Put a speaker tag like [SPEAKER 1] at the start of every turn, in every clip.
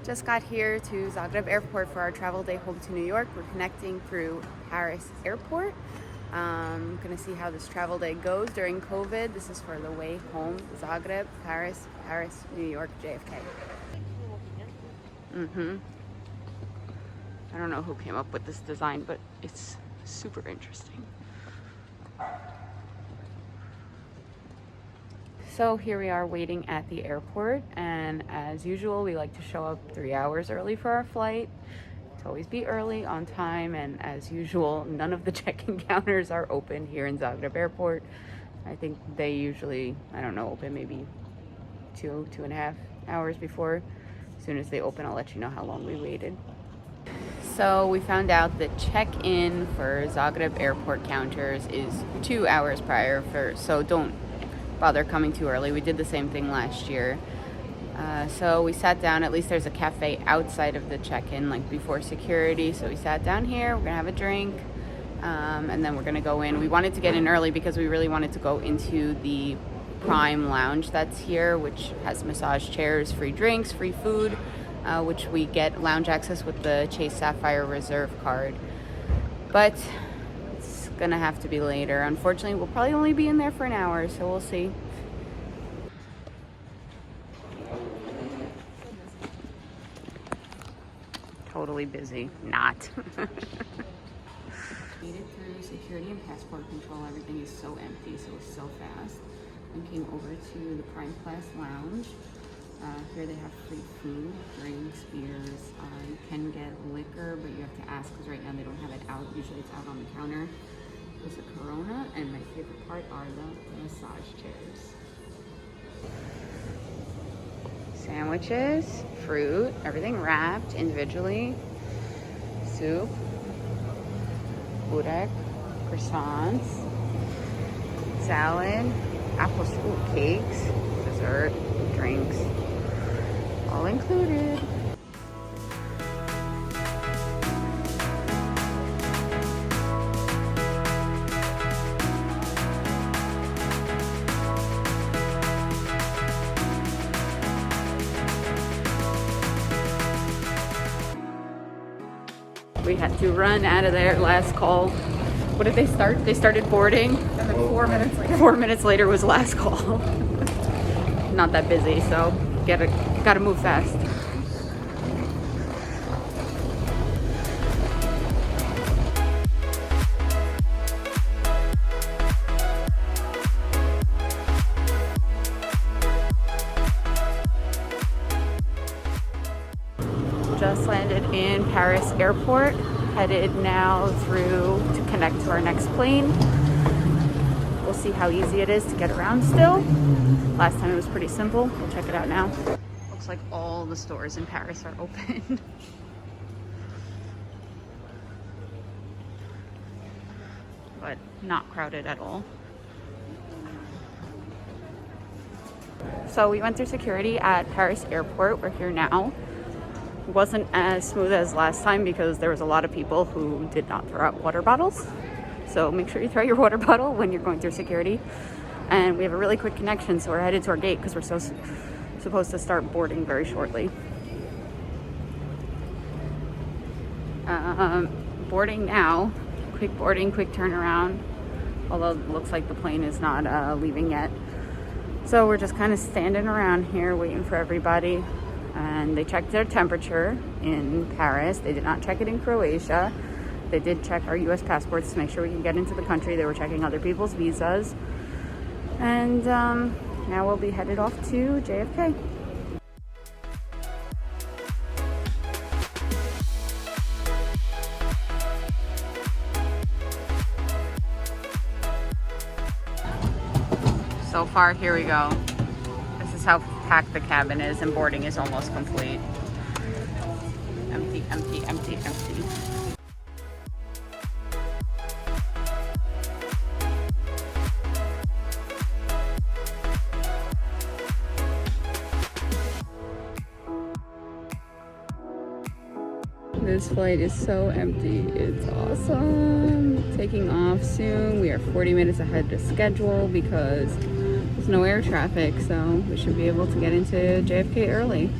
[SPEAKER 1] Just got here to Zagreb Airport for our travel day home to New York. We're connecting through Paris Airport. I'm gonna see how this travel day goes during COVID. This is for the way home. Zagreb, Paris, New York, JFK. I don't know who came up with this design, but it's super interesting. So here we are waiting at the airport, and as usual, we like to show up 3 hours early for our flight. To always be early, on time, and as usual, none of the check-in counters are open here in Zagreb Airport. I think they usually, I don't know, open maybe two and a half hours before. As soon as they open, I'll let you know how long we waited. So we found out the check-in for Zagreb Airport counters is 2 hours prior, so don't bother coming too early. We did the same thing last year. So we sat down. At least there's a cafe outside of the check-in, like before security. So we sat down here. We're gonna have a drink, and then we're gonna go in. We wanted to get in early because we really wanted to go into the Prime Lounge that's here, which has massage chairs, free drinks, free food, which we get lounge access with the Chase Sapphire Reserve card. But it's gonna have to be later. Unfortunately, we'll probably only be in there for an hour, so we'll see. Totally busy. Not. Made it through security and passport control. Everything is so empty, so it's so fast. And came over to the Primeclass Lounge. Here they have free food, drinks, beers. You can get liquor, but you have to ask because right now they don't have it out. Usually it's out on the counter. There's a Corona, and my favorite part are the massage chairs. Sandwiches, fruit, everything wrapped individually. Soup, burek, croissants, salad, apple soup, cakes, dessert, drinks, all included. We had to run out of there. Last call. What did they start? They started boarding, and then 4 minutes later. 4 minutes later was last call. Not that busy, so gotta move fast. Just landed in Paris Airport, headed now through to connect to our next plane. We'll see how easy it is to get around still. Last time it was pretty simple. We'll check it out now. Looks like all the stores in Paris are open. But not crowded at all. So we went through security at Paris Airport. We're here now. It wasn't as smooth as last time because there was a lot of people who did not throw out water bottles. So make sure you throw your water bottle when you're going through security. And we have a really quick connection, so we're headed to our gate because we're supposed to start boarding very shortly. Boarding now. Quick boarding, quick turnaround. Although it looks like the plane is not leaving yet. So we're just kind of standing around here waiting for everybody. And they checked their temperature in Paris. They did not check it in Croatia. They did check our US passports to make sure we can get into the country. They were checking other people's visas. And now we'll be headed off to JFK. So far, here we go. This is how packed the cabin is, and boarding is almost complete. Empty, empty, empty, empty. This flight is so empty. It's awesome. Taking off soon. We are 40 minutes ahead of schedule because there's no air traffic, so we should be able to get into JFK early.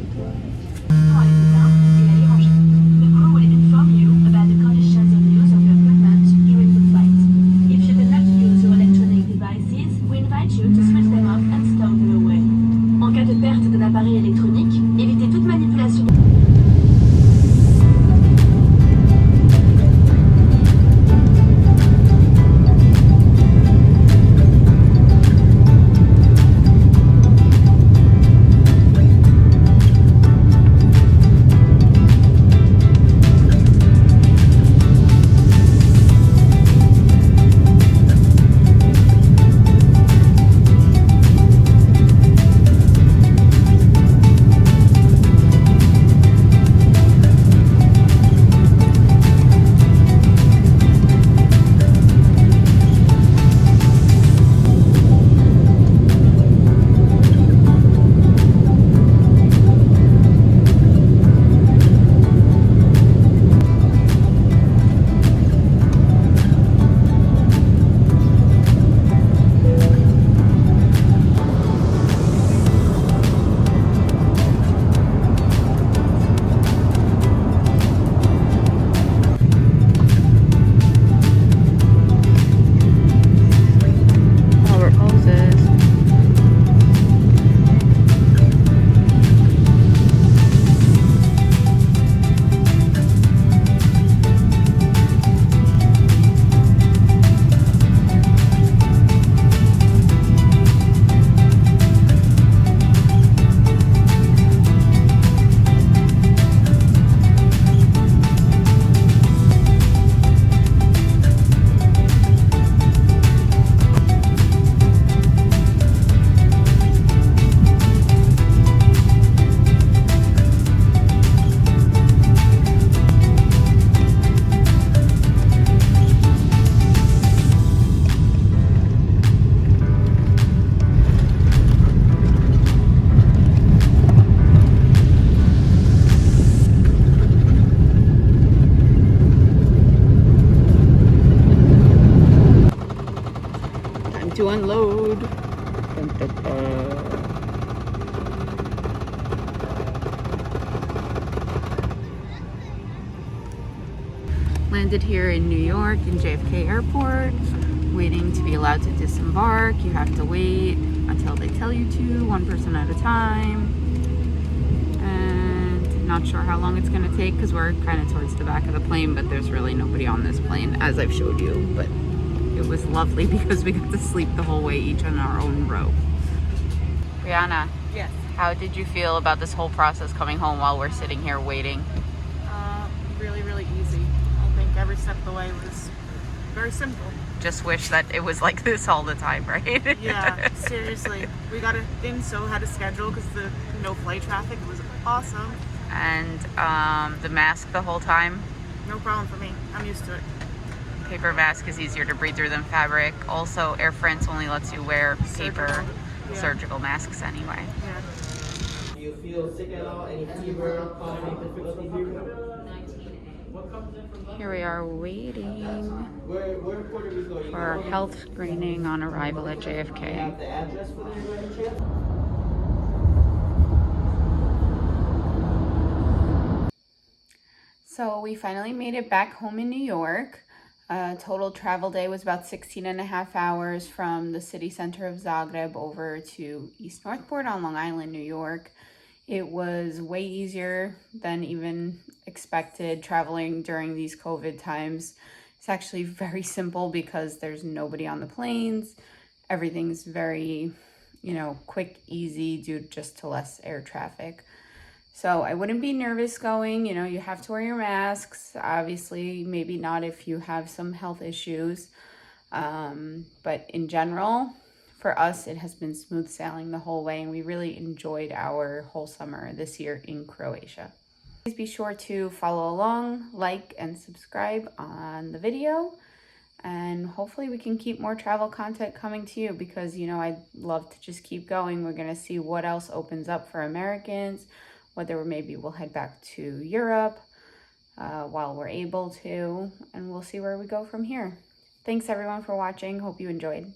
[SPEAKER 1] road. Dun, dun, dun. Landed here in New York in JFK Airport, waiting to be allowed to disembark. You have to wait until they tell you to, one person at a time. And not sure how long it's going to take because we're kind of towards the back of the plane, but there's really nobody on this plane, as I've showed you. But it was lovely because we got to sleep the whole way, each on our own row. Brianna.
[SPEAKER 2] Yes.
[SPEAKER 1] How did you feel about this whole process coming home while we're sitting here waiting?
[SPEAKER 2] Really, really easy. I think every step of the way was very simple.
[SPEAKER 1] Just wish that it was like this all the time, right?
[SPEAKER 2] Yeah, seriously. We got it in so had a schedule because the no flight traffic was awesome.
[SPEAKER 1] And the mask the whole time.
[SPEAKER 2] No problem for me. I'm used to it.
[SPEAKER 1] Paper mask is easier to breathe through than fabric. Also, Air France only lets you wear paper surgical masks anyway.
[SPEAKER 2] Yeah.
[SPEAKER 3] Do you feel sick at all? Any fever, cough, any difficulty here?
[SPEAKER 1] Here we are waiting
[SPEAKER 3] Where Puerto Rico are you
[SPEAKER 1] for our
[SPEAKER 3] going?
[SPEAKER 1] health screening on arrival at
[SPEAKER 3] Do you have
[SPEAKER 1] JFK.
[SPEAKER 3] the address for them by any chance?
[SPEAKER 1] So we finally made it back home in New York. Total travel day was about 16 and a half hours from the city center of Zagreb over to East Northport on Long Island, New York. It was way easier than even expected traveling during these COVID times. It's actually very simple because there's nobody on the planes. Everything's very, quick, easy due just to less air traffic. So I wouldn't be nervous going. You have to wear your masks. Obviously, maybe not if you have some health issues. But in general, for us, it has been smooth sailing the whole way, and we really enjoyed our whole summer this year in Croatia. Please be sure to follow along, like, and subscribe on the video. And hopefully we can keep more travel content coming to you because, I'd love to just keep going. We're going to see what else opens up for Americans, whether maybe we'll head back to Europe while we're able to, and we'll see where we go from here. Thanks everyone for watching. Hope you enjoyed.